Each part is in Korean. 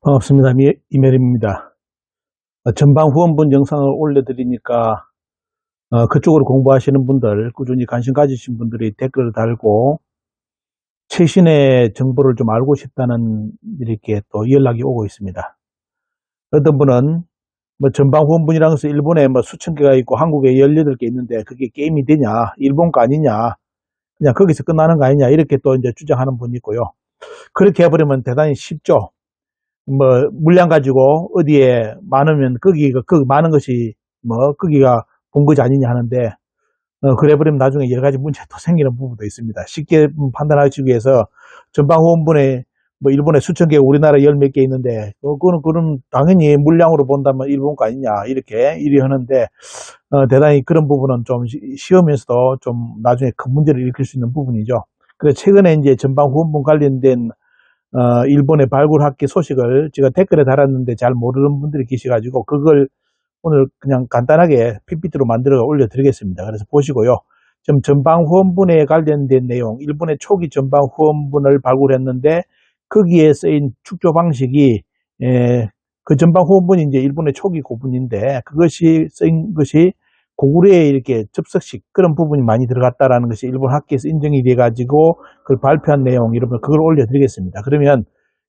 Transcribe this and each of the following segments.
반갑습니다. 이메일입니다. 전방 후원분 영상을 올려드리니까 그쪽으로 공부하시는 분들, 꾸준히 관심 가지신 분들이 댓글을 달고 최신의 정보를 좀 알고 싶다는 이렇게 또 연락이 오고 있습니다. 어떤 분은 전방 후원분이라는 것은 일본에 수천 개가 있고 한국에 18개 있는데 그게 게임이 되냐, 일본 거 아니냐, 그냥 거기서 끝나는 거 아니냐, 이렇게 또 이제 주장하는 분이 있고요. 그렇게 해버리면 대단히 쉽죠. 물량 가지고 어디에 많으면 거기가 그 많은 것이 거기가 본 것이 아니냐 하는데, 그래 버리면 나중에 여러 가지 문제도 생기는 부분도 있습니다. 쉽게 판단하기 위해서 전방 후원분에 일본에 수천 개, 우리나라 열 몇 개 있는데 그럼 당연히 물량으로 본다면 일본 거 아니냐 이렇게 하는데, 대단히 그런 부분은 좀 쉬우면서도 좀 나중에 큰 문제를 일으킬 수 있는 부분이죠. 그래서 최근에 이제 전방 후원분 관련된 일본의 발굴학계 소식을 제가 댓글에 달았는데 잘 모르는 분들이 계셔가지고 그걸 오늘 그냥 간단하게 PPT로 만들어 올려드리겠습니다. 그래서 보시고요. 좀 전방 후원분에 관련된 내용, 일본의 초기 전방 후원분을 발굴했는데 거기에 쓰인 축조 방식이 그 전방 후원분이 이제 일본의 초기 고분인데 그것이 쓰인 것이 고구려에 이렇게 접석식 그런 부분이 많이 들어갔다라는 것이 일본 학계에서 인정이 돼가지고 그걸 발표한 내용, 여러분 그걸 올려드리겠습니다. 그러면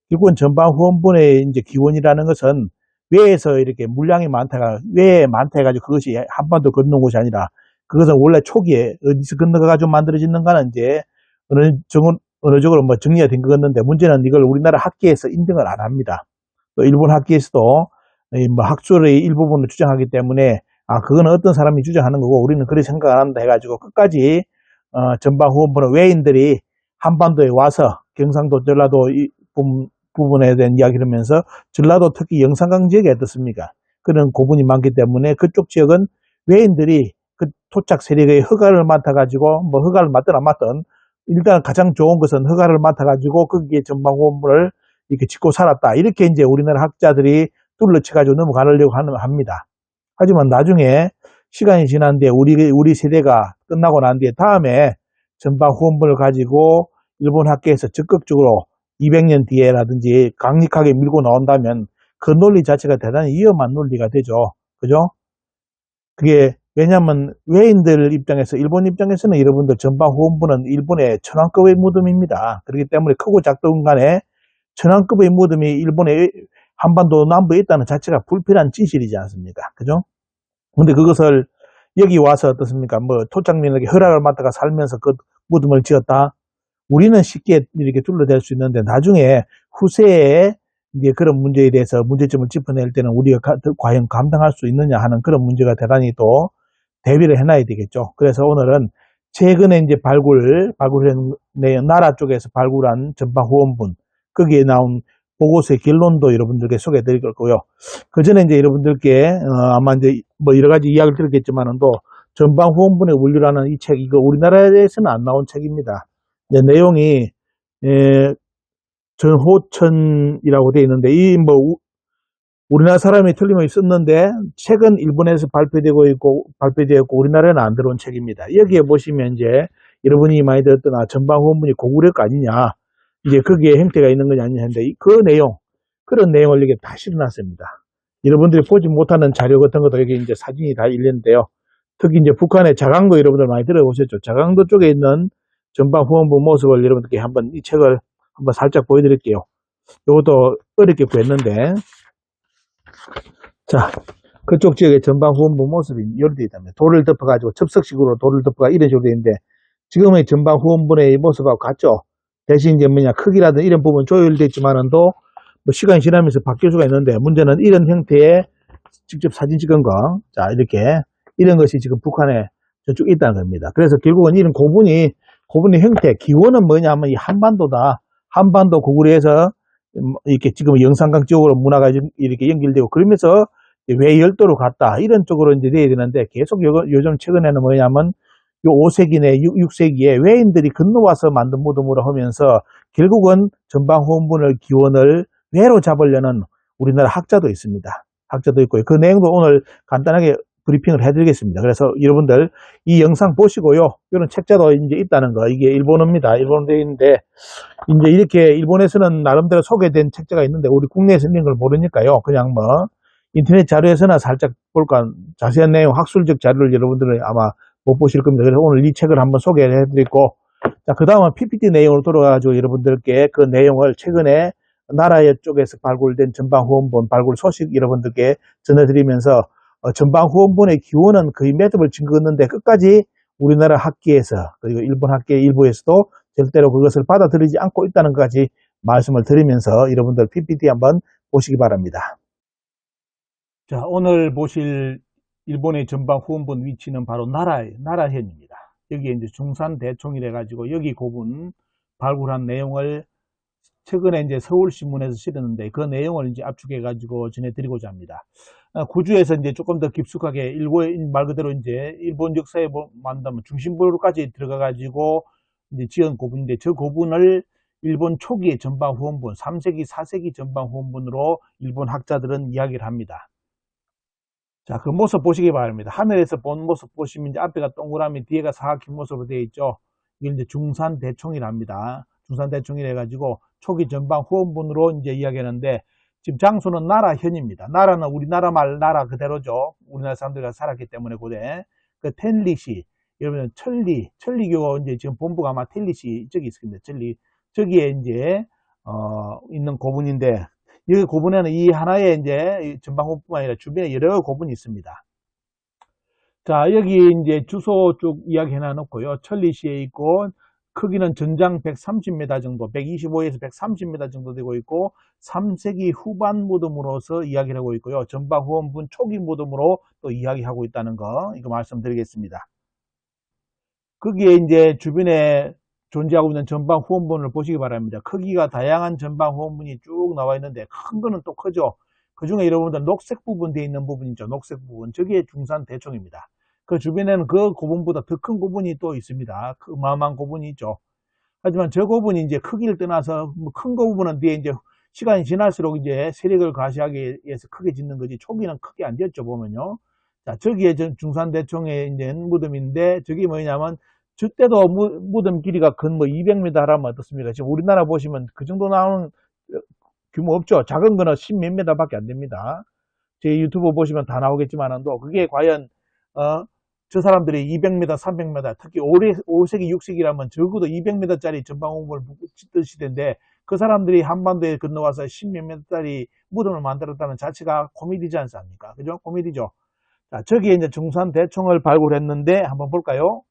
결국은 전방 후원분의 이제 기원이라는 것은 외에서 이렇게 물량이 많다가 외에 많다 해가지고 그것이 한반도 건너온 것이 아니라 그것은 원래 초기에 어디서 건너가지고 만들어지는가는 이제 어느 쪽으로 정리가 된 거였는데 문제는 이걸 우리나라 학계에서 인정을 안 합니다. 또 일본 학계에서도 학술의 일부분을 주장하기 때문에 그거는 어떤 사람이 주장하는 거고 우리는 그렇게 생각 안 한다 해가지고 끝까지 전방 후원분은 외인들이 한반도에 와서 경상도, 전라도 부분에 대한 이야기를 하면서 전라도 특히 영산강 지역이 어떻습니까? 그런 고분이 많기 때문에 그쪽 지역은 외인들이 그 토착 세력의 허가를 맡아가지고 허가를 맡든 안 맡든 일단 가장 좋은 것은 허가를 맡아가지고 거기에 전방 후원분을 이렇게 짓고 살았다. 이렇게 이제 우리나라 학자들이 둘러쳐가지고 넘어가려고 합니다. 하지만 나중에 시간이 지난 뒤에 우리 세대가 끝나고 난 뒤에 다음에 전방 후원분을 가지고 일본 학계에서 적극적으로 200년 뒤에라든지 강력하게 밀고 나온다면 그 논리 자체가 대단히 위험한 논리가 되죠. 그죠? 그게 왜냐하면 외인들 입장에서, 일본 입장에서는 여러분들 전방 후원분은 일본의 천왕급의 무덤입니다. 그렇기 때문에 크고 작든 간에 천왕급의 무덤이 일본의 한반도 남부에 있다는 자체가 불필요한 진실이지 않습니까? 그죠? 근데 그것을 여기 와서 어떻습니까? 토착민에게 허락을 받다가 살면서 그 무덤을 지었다? 우리는 쉽게 이렇게 둘러댈 수 있는데 나중에 후세에 이제 그런 문제에 대해서 문제점을 짚어낼 때는 우리가 과연 감당할 수 있느냐 하는 그런 문제가 대단히 또 대비를 해놔야 되겠죠. 그래서 오늘은 최근에 이제 발굴한 나라 쪽에서 발굴한 전방 후원분, 거기에 나온 보고서의 결론도 여러분들께 소개해 드릴 거고요. 그 전에 이제 여러분들께 아마 이제 여러 가지 이야기를 들었겠지만은도 전방 후원분의 원류라는 이 책, 이거 우리나라에서는 안 나온 책입니다. 내용이 전호천이라고 되어 있는데 우리나라 사람이 틀림없이 썼는데 책은 일본에서 발표되었고 우리나라에는 안 들어온 책입니다. 여기에 보시면 이제 여러분이 많이 들었던 전방 후원분이 고구려 거 아니냐, 이제 거기에 형태가 있는 거냐 아니냐 하는데 그런 내용을 여기 다 실어놨습니다. 여러분들이 보지 못하는 자료 같은 것도 여기 이제 사진이 다 일렸는데요. 특히 이제 북한의 자강도 여러분들 많이 들어보셨죠. 자강도 쪽에 있는 전방 후원분 모습을 여러분들께 한번 이 책을 한번 살짝 보여드릴게요. 이것도 어렵게 구했는데, 자, 그쪽 지역의 전방 후원분 모습이 이렇게 되어 있답니다. 돌을 덮어가지고 접석식으로 돌을 덮어가 이런 식으로 되어 있는데 지금의 전방 후원분의 모습하고 같죠. 대신 이제 크기라든 이런 부분 조율되어 있지만은도 시간이 지나면서 바뀔 수가 있는데 문제는 이런 형태의 직접 사진 찍은 거, 자 이렇게 이런 것이 지금 북한에 저쪽 있다는 겁니다. 그래서 결국은 이런 고분의 형태, 기원은 뭐냐면 이 한반도다. 한반도 고구려에서 이렇게 지금 영산강 지역으로 문화가 이렇게 연결되고 그러면서 외열도로 갔다. 이런 쪽으로 이제 돼야 되는데 계속 요즘 최근에는 뭐냐면 요 5세기내 6세기에 외인들이 건너와서 만든 무덤으로 하면서 결국은 전방 후원분의 기원을 외로 잡으려는 우리나라 학자도 있습니다. 학자도 있고요. 그 내용도 오늘 간단하게 브리핑을 해드리겠습니다. 그래서 여러분들 이 영상 보시고요. 이런 책자도 이제 있다는 거, 이게 일본어입니다. 일본어로 되어 있는데, 이제 이렇게 일본에서는 나름대로 소개된 책자가 있는데, 우리 국내에서 있는 걸 모르니까요. 그냥 뭐, 인터넷 자료에서나 살짝 볼까, 자세한 내용, 학술적 자료를 여러분들은 아마 못 보실 겁니다. 그래서 오늘 이 책을 한번 소개를 해드리고, 자, 그 다음은 PPT 내용으로 돌아가지고 여러분들께 그 내용을 최근에 나라 쪽에서 발굴된 전방후원본 발굴 소식 여러분들께 전해드리면서 전방후원본의 기원은 거의 매듭을 짓었는데 끝까지 우리나라 학계에서 그리고 일본 학계 일부에서도 절대로 그것을 받아들이지 않고 있다는 것까지 말씀을 드리면서 여러분들 PPT 한번 보시기 바랍니다. 자, 오늘 보실 일본의 전방후원본 위치는 바로 나라현입니다. 여기에 이제 중산대총이래 가지고 여기 고분 발굴한 내용을 최근에 이제 서울신문에서 실었는데 그 내용을 이제 압축해 가지고 전해드리고자 합니다. 구주에서 이제 조금 더 깊숙하게 일본 말 그대로 이제 일본 역사에 만다면 중심부로까지 들어가 가지고 이제 지은 고분인데 저 고분을 일본 초기의 전방후원본 3세기 4세기 전방후원본으로 일본 학자들은 이야기를 합니다. 자, 그 모습 보시기 바랍니다. 하늘에서 본 모습 보시면 이제 앞에가 동그라미 뒤에가 사각형 모습으로 되어 있죠. 이게 이제 중산대총이랍니다. 중산대총이라 해가지고 초기 전방 후원본으로 이제 이야기하는데 지금 장소는 나라현입니다. 나라는 우리나라 말 나라 그대로죠. 우리나라 사람들이 살았기 때문에 고대 그 텐리시 여러분 천리교 이제 지금 본부가 아마 텐리시 저기 있을 겁니다. 저기에 이제 있는 고분인데 여기 고분에는 이 하나의 이제 전방후뿐만 아니라 주변에 여러 고분이 있습니다. 자, 여기 이제 주소 쭉 이야기 해놔놓고요. 천리시에 있고, 크기는 전장 130m 정도, 125에서 130m 정도 되고 있고, 3세기 후반 무덤으로서 이야기를 하고 있고요. 전방후원분 초기 무덤으로 또 이야기하고 있다는 거, 이거 말씀드리겠습니다. 거기에 이제 주변에 존재하고 있는 전방 후원본을 보시기 바랍니다. 크기가 다양한 전방 후원본이 쭉 나와 있는데 큰 거는 또 크죠. 그 중에 여러분들 녹색 부분 되어 있는 부분 있죠. 녹색 부분. 저게 중산대총입니다. 그 주변에는 그 고분보다 더 큰 고분이 또 있습니다. 그 어마어마한 고분이 있죠. 하지만 저 고분이 이제 크기를 떠나서 큰 고분은 뒤에 이제 시간이 지날수록 이제 세력을 과시하기 위해서 크게 짓는 거지 초기는 크게 안 지었죠. 보면요. 자, 저기에 중산대총에 있는 무덤인데 저게 뭐냐면 저때도 무덤 길이가 근 뭐 200m 하라면 어떻습니까? 지금 우리나라 보시면 그 정도 나오는 규모 없죠. 작은 거는 10 몇 m 밖에 안 됩니다. 제 유튜브 보시면 다 나오겠지만도 그게 과연 저 사람들이 200m, 300m, 특히 5세기, 6세기라면 적어도 200m짜리 전방호흡을 짓던 시대인데 그 사람들이 한반도에 건너와서 10 몇 m짜리 무덤을 만들었다는 자체가 코미디지 않습니까? 그죠? 코미디죠. 자, 저기에 이제 중산대총을 발굴했는데 한번 볼까요?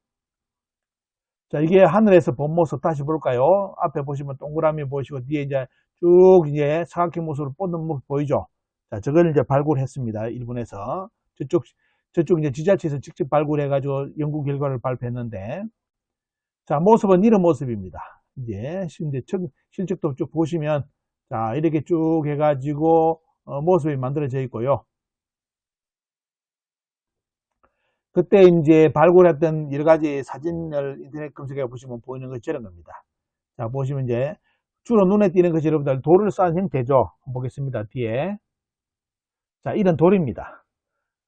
자, 이게 하늘에서 본 모습 다시 볼까요? 앞에 보시면 동그라미 보시고 뒤에 이제 쭉 이제 사각형 모습으로 뻗는 모습 보이죠? 자, 저걸 이제 발굴했습니다. 일본에서. 저쪽 이제 지자체에서 직접 발굴해가지고 연구 결과를 발표했는데. 자, 모습은 이런 모습입니다. 이제 실적도 쭉 보시면, 자, 이렇게 쭉 해가지고, 모습이 만들어져 있고요. 그때 이제 발굴했던 여러 가지 사진을 인터넷 검색해 보시면 보이는 것이 저런 겁니다. 자, 보시면 이제 주로 눈에 띄는 것이 여러분들 돌을 쌓은 형태죠. 한번 보겠습니다. 뒤에. 자, 이런 돌입니다.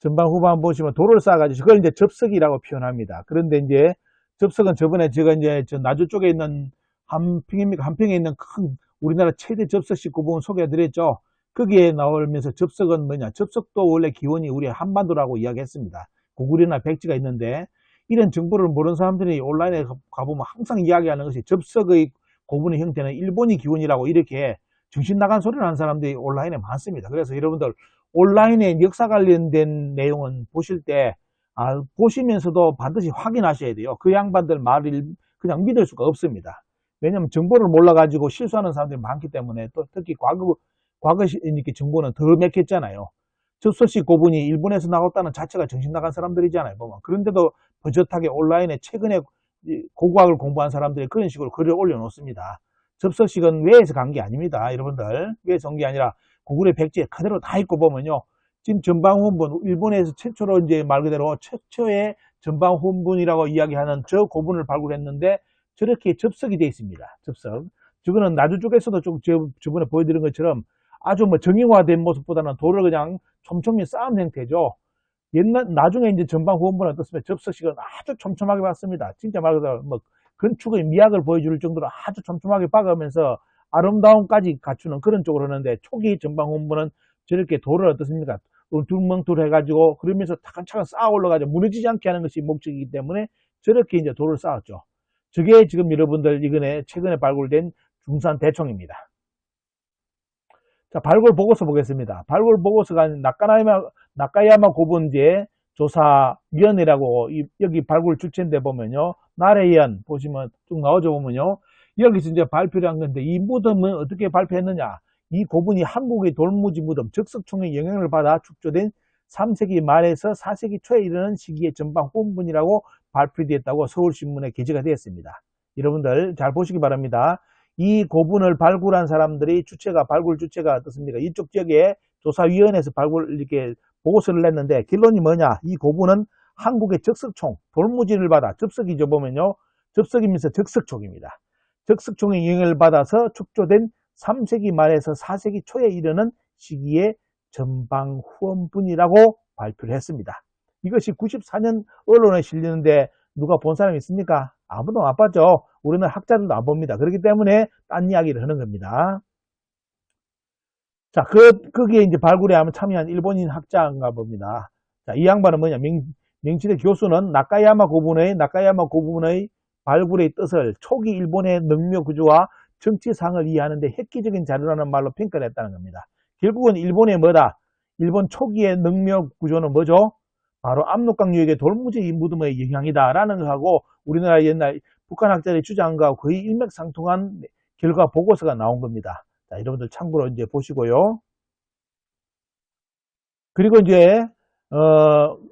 전방 후반 보시면 돌을 쌓아가지고 그걸 이제 접석이라고 표현합니다. 그런데 이제 접석은 저번에 제가 이제 저 나주 쪽에 있는 한평에 있는 큰 우리나라 최대 접석식 고분 소개해 드렸죠. 거기에 나오면서 접석은 뭐냐? 접석도 원래 기원이 우리 한반도라고 이야기했습니다. 고구려나 백지가 있는데 이런 정보를 모르는 사람들이 온라인에 가보면 항상 이야기하는 것이 접석의 고분의 형태는 일본이 기원이라고 이렇게 정신 나간 소리를 하는 사람들이 온라인에 많습니다. 그래서 여러분들 온라인에 역사 관련된 내용은 보실 때 보시면서도 반드시 확인하셔야 돼요. 그 양반들 말을 그냥 믿을 수가 없습니다. 왜냐하면 정보를 몰라가지고 실수하는 사람들이 많기 때문에 또 특히 과거 이렇게 정보는 더 맥혔잖아요. 접석식 고분이 일본에서 나왔다는 자체가 정신 나간 사람들이잖아요. 보면. 그런데도 버젓하게 온라인에 최근에 고고학을 공부한 사람들이 그런 식으로 글을 올려놓습니다. 접석식은 외에서 간 게 아닙니다. 여러분들. 외에서 온 게 아니라 고구려 백지에 그대로 다 있고 보면요. 지금 전방훈분, 일본에서 최초로 이제 말 그대로 최초의 전방훈분이라고 이야기하는 저 고분을 발굴했는데 저렇게 접석이 되어 있습니다. 접석. 저거는 나주 쪽에서도 좀 저번에 보여드린 것처럼 아주 뭐 정형화된 모습보다는 돌을 그냥 촘촘히 쌓은 형태죠. 나중에 이제 전방 후원부는 어떻습니까? 접석식은 아주 촘촘하게 봤습니다. 진짜 말 그대로 뭐 건축의 미학을 보여줄 정도로 아주 촘촘하게 박으면서 아름다움까지 갖추는 그런 쪽으로 하는데, 초기 전방 후원부는 저렇게 돌을 어떻습니까? 둥멍돌 해가지고 그러면서 차근차근 쌓아 올라가죠. 무너지지 않게 하는 것이 목적이기 때문에 저렇게 이제 돌을 쌓았죠. 저게 지금 여러분들 이번에 최근에 발굴된 중산 대총입니다. 자, 발굴 보고서 보겠습니다. 발굴 보고서가 나카야마 고분제 조사위원회라고 여기 발굴 주체인데 보면요, 나래현 보시면 쭉 나오죠. 보면요, 여기서 이제 발표를 한 건데, 이 무덤은 어떻게 발표했느냐? 이 고분이 한국의 돌무지 무덤 적석총의 영향을 받아 축조된 3세기 말에서 4세기 초에 이르는 시기의 전방 후원분이라고 발표되었다고 서울신문에 게재가 되었습니다. 여러분들 잘 보시기 바랍니다. 이 고분을 발굴한 사람들이 발굴 주체가 어떻습니까? 이쪽 지역에 조사위원회에서 이렇게 보고서를 냈는데, 결론이 뭐냐? 이 고분은 한국의 적석총, 돌무지를 받아, 접석이죠. 보면요, 접석이면서 적석총입니다. 적석총의 영향을 받아서 축조된 3세기 말에서 4세기 초에 이르는 시기의 전방 후원분이라고 발표를 했습니다. 이것이 94년 언론에 실리는데 누가 본 사람이 있습니까? 아무도 안 봤죠. 우리는 학자들도 안 봅니다. 그렇기 때문에 딴 이야기를 하는 겁니다. 자, 거기에 이제 발굴에 한번 참여한 일본인 학자인가 봅니다. 자, 이 양반은 뭐냐? 명치대 교수는 나카야마 고분의 발굴의 뜻을 초기 일본의 능묘 구조와 정치상을 이해하는데 획기적인 자료라는 말로 평가를 했다는 겁니다. 결국은 일본의 뭐다? 일본 초기의 능묘 구조는 뭐죠? 바로 압록강 유역의 돌무지 무덤의 영향이다라는 것하고 우리나라 옛날 북한 학자들의 주장과 거의 일맥상통한 결과 보고서가 나온 겁니다. 자, 여러분들 참고로 이제 보시고요. 그리고 이제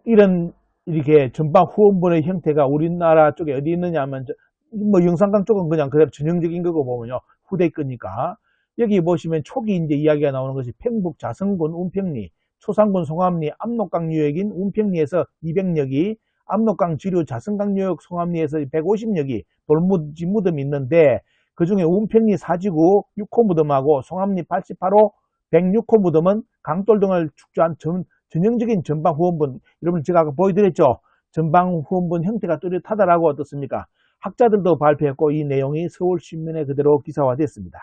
이런 이렇게 전방 후원분의 형태가 우리나라 쪽에 어디 있느냐 하면, 뭐 영산강 쪽은 그냥 그대로 전형적인 거고 보면요, 후대 거니까. 여기 보시면 초기 이제 이야기가 나오는 것이 평북 자성군 운평리, 초산군 송암리, 압록강 유역인 운평리에서 200여기, 압록강 지류 자성강 유역 송암리에서 150여기 돌무지 무덤이 있는데, 그 중에 운평리 사지구 6호 무덤하고 송암리 88호 106호 무덤은 강돌 등을 축조한 전형적인 전방 후원분, 여러분 제가 아까 보여드렸죠? 전방 후원분 형태가 뚜렷하다라고 어떻습니까? 학자들도 발표했고 이 내용이 서울신문에 그대로 기사화됐습니다.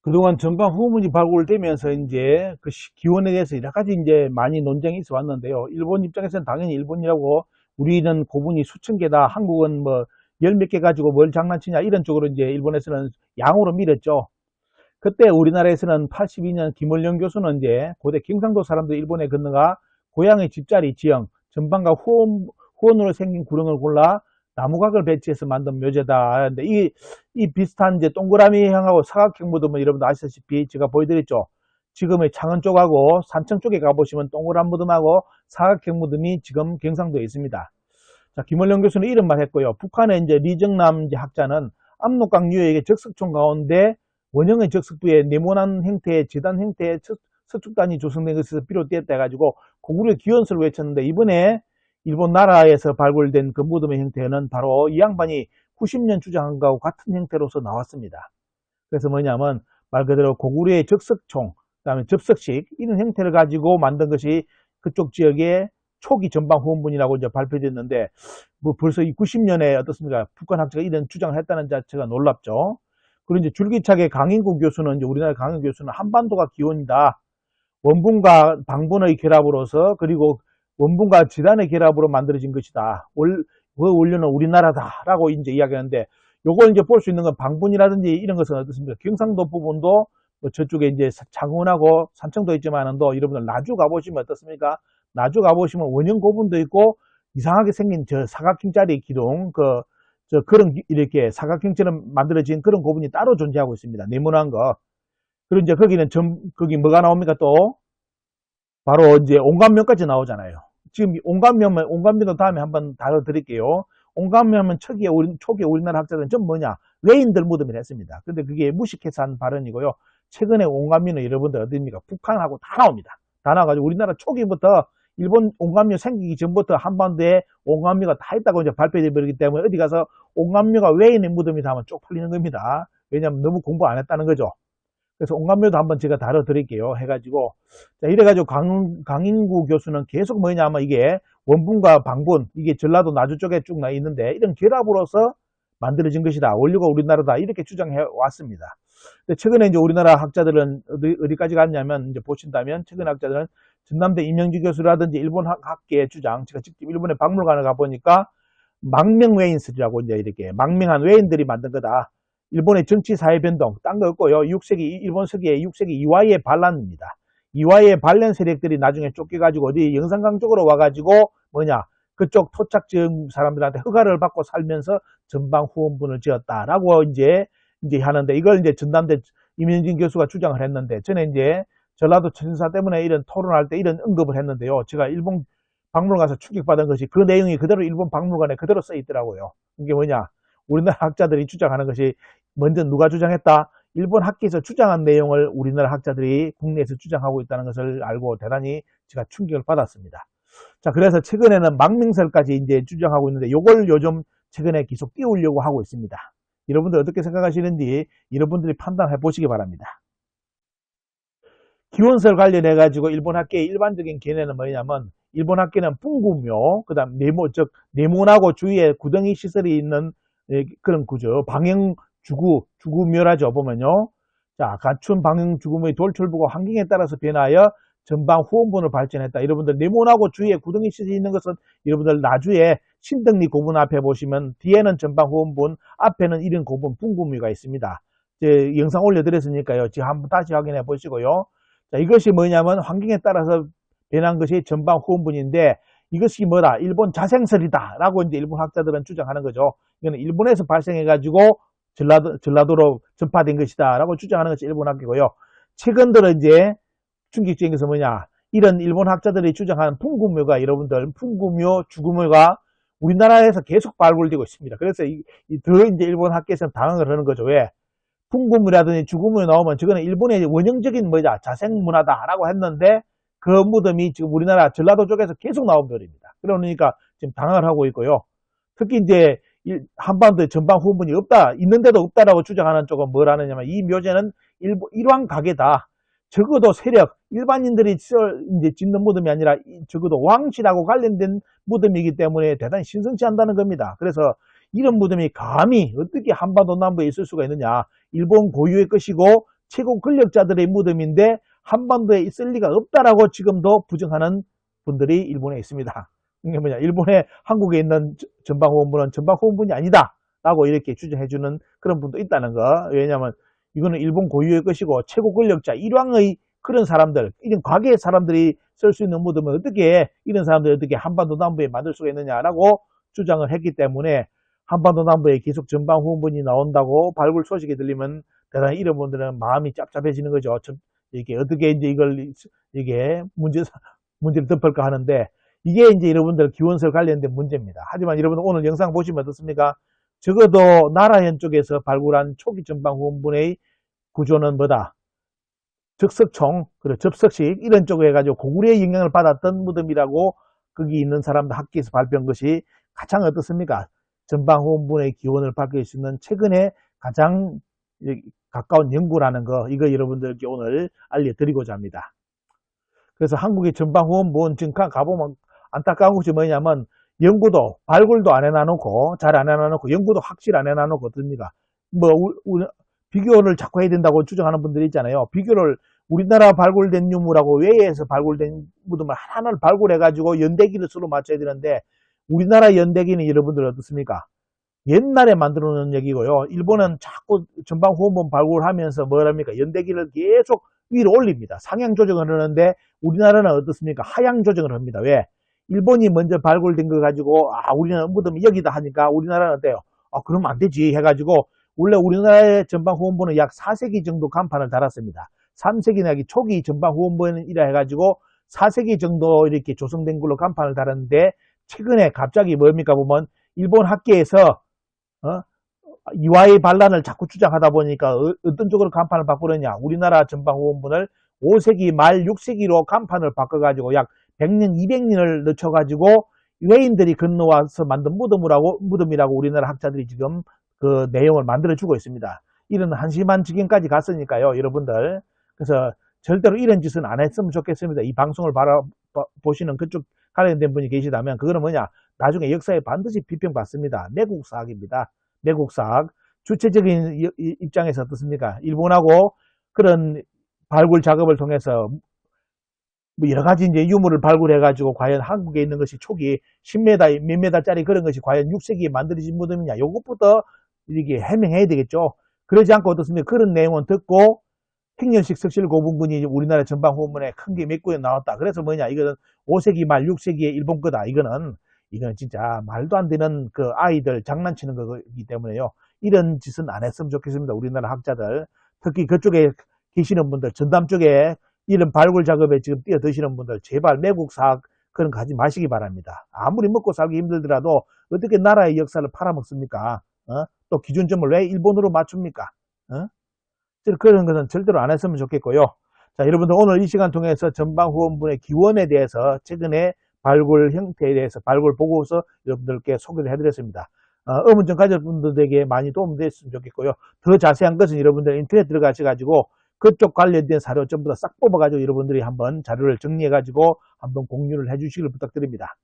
그동안 전방 후원분이 발굴되면서 이제 그 기원에 대해서 여러 가지 이제 많이 논쟁이 있어 왔는데요. 일본 입장에서는 당연히 일본이라고, 우리는 고분이 수천 개다, 한국은 뭐 열 몇 개 가지고 뭘 장난치냐, 이런 쪽으로 이제 일본에서는 양으로 밀었죠. 그때 우리나라에서는 82년 김원령 교수는 이제 고대 경상도 사람들 일본에 건너가 고향의 집자리 지형, 전방과 후원으로 생긴 구렁을 골라 나무각을 배치해서 만든 묘제다. 근데 이 비슷한 이제 동그라미형하고 사각형 무덤은 여러분도 아시다시피 제가 보여드렸죠. 지금의 창원 쪽하고 산청 쪽에 가보시면 동그란 무덤하고 사각형 무덤이 지금 경상도에 있습니다. 자, 김원령 교수는 이런 말 했고요. 북한의 이제 리정남 학자는 압록강 유역의 적석총 가운데 원형의 적석부에 네모난 형태의 재단 형태의 서축단이 조성된 것에서 비롯되었다 해가지고 고구려 기원서를 외쳤는데, 이번에 일본 나라에서 발굴된 그 무덤의 형태는 바로 이 양반이 90년 주장한 것과 같은 형태로서 나왔습니다. 그래서 뭐냐면 말 그대로 고구려의 적석총, 그 다음에 접석식, 이런 형태를 가지고 만든 것이 그쪽 지역의 초기 전방 후원분이라고 이제 발표됐는데, 뭐 벌써 이 90년에 어떻습니까? 북한 학자가 이런 주장을 했다는 자체가 놀랍죠. 그리고 이제 줄기차게 강인구 교수는, 이제 우리나라 강인구 교수는 한반도가 기원이다. 원분과 방분의 결합으로서, 그리고 원분과 지단의 결합으로 만들어진 것이다. 그 원료는 우리나라다라고 이제 이야기하는데, 요걸 이제 볼 수 있는 건 방분이라든지 이런 것은 어떻습니까? 경상도 부분도 뭐 저쪽에 이제 창원하고 산청도 있지만은도 여러분들 나주 가보시면 어떻습니까? 나주 가보시면 원형 고분도 있고 이상하게 생긴 저 사각형짜리 기둥, 그런 이렇게 사각형처럼 만들어진 그런 고분이 따로 존재하고 있습니다. 네모난 거. 그리고 이제 거기는 거기 뭐가 나옵니까 또? 바로 이제 온감면까지 나오잖아요. 지금 온감면은 다음에 한번 다뤄드릴게요. 온감면은 초기에 우리나라 학자들은 좀 뭐냐? 외인들 무덤이라 했습니다. 근데 그게 무식해서 한 발언이고요. 최근에 온감면은 여러분들 어디입니까? 북한하고 다 나옵니다. 다 나와가지고 우리나라 초기부터 일본 온감묘 생기기 전부터 한반도에 온감묘가 다 있다고 이제 발표되어 버리기 때문에 어디 가서 온감묘가 외인의 무덤이다 하면 쪽팔리는 겁니다. 왜냐하면 너무 공부 안 했다는 거죠. 그래서 온감묘도 한번 제가 다뤄드릴게요. 해가지고. 자, 이래가지고 강인구 교수는 계속 뭐냐면 이게 원분과 방분, 이게 전라도 나주 쪽에 쭉 나 있는데 이런 결합으로서 만들어진 것이다. 원료가 우리나라다. 이렇게 주장해 왔습니다. 근데 최근에 이제 우리나라 학자들은 어디까지 갔냐면 이제 보신다면 최근 학자들은 전남대 임영주 교수라든지 일본 학계의 주장, 제가 직접 일본에 박물관을 가보니까 망명 외인설이라고 이제 이렇게 망명한 외인들이 만든 거다. 일본의 정치 사회 변동, 딴 거 없고요. 6세기, 일본 서기의 6세기 이와이의 반란입니다. 이와이의 반란 세력들이 나중에 쫓겨가지고 어디 영산강 쪽으로 와가지고 뭐냐, 그쪽 토착 지은 사람들한테 허가를 받고 살면서 전방 후원분을 지었다라고 이제 하는데 이걸 이제 전남대 임현진 교수가 주장을 했는데 전에 이제 전라도 천사 때문에 이런 토론할 때 이런 언급을 했는데요. 제가 일본 박물관 가서 충격받은 것이 그 내용이 그대로 일본 박물관에 그대로 써 있더라고요. 이게 뭐냐? 우리나라 학자들이 주장하는 것이 먼저 누가 주장했다? 일본 학계에서 주장한 내용을 우리나라 학자들이 국내에서 주장하고 있다는 것을 알고 대단히 제가 충격을 받았습니다. 자, 그래서 최근에는 망명설까지 이제 주장하고 있는데 이걸 요즘 최근에 계속 띄우려고 하고 있습니다. 여러분들 어떻게 생각하시는지 여러분들이 판단해 보시기 바랍니다. 기원설 관련해 가지고 일본 학계의 일반적인 개념은 뭐냐면 일본 학계는 풍구묘, 그다음 네모나고 주위에 구덩이 시설이 있는 그런 구조, 방형 주구묘라죠 보면요. 자, 갖춘 방형 주구묘의 돌출부가 환경에 따라서 변하여 전방 후원분을 발전했다. 여러분들 네모나고 주위에 구덩이 시설이 있는 것은 여러분들 나주에 신덕리 고분 앞에 보시면 뒤에는 전방 후원분, 앞에는 이런 고분 풍구묘가 있습니다. 영상 올려드렸으니까요. 지금 한번 다시 확인해 보시고요. 자, 이것이 뭐냐면 환경에 따라서 변한 것이 전방 후원분인데 이것이 뭐다? 일본 자생설이다 라고 이제 일본 학자들은 주장하는 거죠. 이거는 일본에서 발생해 가지고 전라도로 전파된 것이다 라고 주장하는 것이 일본 학계고요. 최근 들어 이제 충격적인 것은 뭐냐? 이런 일본 학자들이 주장하는 풍구묘가 여러분들 풍구묘, 주구묘가 우리나라에서 계속 발굴되고 있습니다. 그래서 더 이제 일본 학계에서는 당황을 하는 거죠. 왜? 풍구묘라든지 주구묘 나오면 저거는 일본의 원형적인 뭐냐? 자생문화다라고 했는데 그 무덤이 지금 우리나라 전라도 쪽에서 계속 나온 묘입니다. 그러니까 지금 당황을 하고 있고요. 특히 이제 한반도에 전방 후원분이 없다, 있는데도 없다라고 주장하는 쪽은 뭘 하느냐면 이 묘제는 일왕 가게다. 적어도 세력, 일반인들이 이제 짓는 무덤이 아니라 적어도 왕실하고 관련된 무덤이기 때문에 대단히 신성치 않다는 겁니다. 그래서 이런 무덤이 감히 어떻게 한반도 남부에 있을 수가 있느냐. 일본 고유의 것이고 최고 권력자들의 무덤인데 한반도에 있을 리가 없다라고 지금도 부정하는 분들이 일본에 있습니다. 이게 뭐냐, 일본에 한국에 있는 전방후원분은 전방후원분이 아니다 라고 이렇게 주장해주는 그런 분도 있다는 거. 왜냐하면 이거는 일본 고유의 것이고 최고 권력자 일왕의 그런 사람들, 이런 과거의 사람들이 쓸 수 있는 무덤을 어떻게 이런 사람들이 어떻게 한반도 남부에 만들 수가 있느냐라고 주장을 했기 때문에 한반도 남부에 계속 전방후원분이 나온다고 발굴 소식이 들리면 대단히 이런 분들은 마음이 짭짭해지는 거죠. 이게 어떻게 이제 이게 문제를 덮을까 하는데 이게 이제 여러분들 기원설 관련된 문제입니다. 하지만 여러분 오늘 영상 보시면 어떻습니까? 적어도 나라현 쪽에서 발굴한 초기 전방 후원분의 구조는 뭐다? 적석총, 그리고 접석식 이런 쪽으로 해가지고 고구려의 영향을 받았던 무덤이라고 거기 있는 사람들 학계에서 발표한 것이 가장 어떻습니까? 전방 후원분의 기원을 밝힐 수 있는 최근에 가장 가까운 연구라는 거, 이거 여러분들께 오늘 알려드리고자 합니다. 그래서 한국의 전방 후원분 지금 가보면 안타까운 것이 뭐냐면 연구도 발굴도 안 해놔놓고 잘 안 해놔놓고 연구도 확실 안 해놔놓고 어떻습니까? 비교를 자꾸 해야 된다고 주장하는 분들이 있잖아요. 비교를 우리나라 발굴된 유물하고 외에서 발굴된 무덤을 하나를 발굴해가지고 연대기를 서로 맞춰야 되는데 우리나라 연대기는 여러분들 어떻습니까? 옛날에 만들어 놓은 얘기고요. 일본은 자꾸 전방 후원분 발굴하면서 뭐랍니까? 연대기를 계속 위로 올립니다. 상향 조정을 하는데 우리나라는 어떻습니까? 하향 조정을 합니다. 왜? 일본이 먼저 발굴된 거 가지고 우리나라 무덤이 여기다 하니까 우리나라는 어때요? 그러면 안 되지 해가지고 원래 우리나라의 전방 후원분은 약 4세기 정도 간판을 달았습니다. 3세기 나기 초기 전방 후원분은 이라 해가지고 4세기 정도 이렇게 조성된 걸로 간판을 달았는데 최근에 갑자기 뭡니까 보면 일본 학계에서 이와이 반란을 자꾸 주장하다 보니까 어떤 쪽으로 간판을 바꾸느냐. 우리나라 전방 후원분을 5세기 말 6세기로 간판을 바꿔가지고 약 100년, 200년을 늦춰가지고 외인들이 건너와서 만든 무덤이라고 우리나라 학자들이 지금 그 내용을 만들어주고 있습니다. 이런 한심한 지경까지 갔으니까요, 여러분들. 그래서 절대로 이런 짓은 안 했으면 좋겠습니다. 이 방송을 보시는 그쪽 관련된 분이 계시다면 그거는 뭐냐, 나중에 역사에 반드시 비평받습니다. 매국 사학입니다. 매국 사학. 주체적인 입장에서 어떻습니까? 일본하고 그런 발굴 작업을 통해서 뭐 여러 가지 이제 유물을 발굴해가지고 과연 한국에 있는 것이 초기 10m, 몇 m짜리 그런 것이 과연 6세기에 만들어진 무덤이냐, 요것부터 이렇게 해명해야 되겠죠. 그러지 않고 어떻습니까? 그런 내용은 듣고 행렬식 석실 고분군이 우리나라 전방 후원문에 큰 게 몇 구에 나왔다. 그래서 뭐냐, 이거는 5세기 말 6세기의 일본 거다. 이거는 진짜 말도 안 되는 그 아이들 장난치는 거기 때문에요. 이런 짓은 안 했으면 좋겠습니다. 우리나라 학자들. 특히 그쪽에 계시는 분들, 전담 쪽에 이런 발굴 작업에 지금 뛰어드시는 분들, 제발 매국 사학 그런 거 하지 마시기 바랍니다. 아무리 먹고 살기 힘들더라도 어떻게 나라의 역사를 팔아먹습니까? 또 기준점을 왜 일본으로 맞춥니까? 그런 것은 절대로 안 했으면 좋겠고요. 자, 여러분들 오늘 이 시간 통해서 전방 후원분의 기원에 대해서 최근에 발굴 형태에 대해서 발굴 보고서 여러분들께 소개를 해드렸습니다. 의문점 가족분들에게 많이 도움됐으면 좋겠고요. 더 자세한 것은 여러분들 인터넷 들어가셔가지고 그쪽 관련된 사료 전부 다 싹 뽑아가지고 여러분들이 한번 자료를 정리해가지고 한번 공유를 해주시길 부탁드립니다.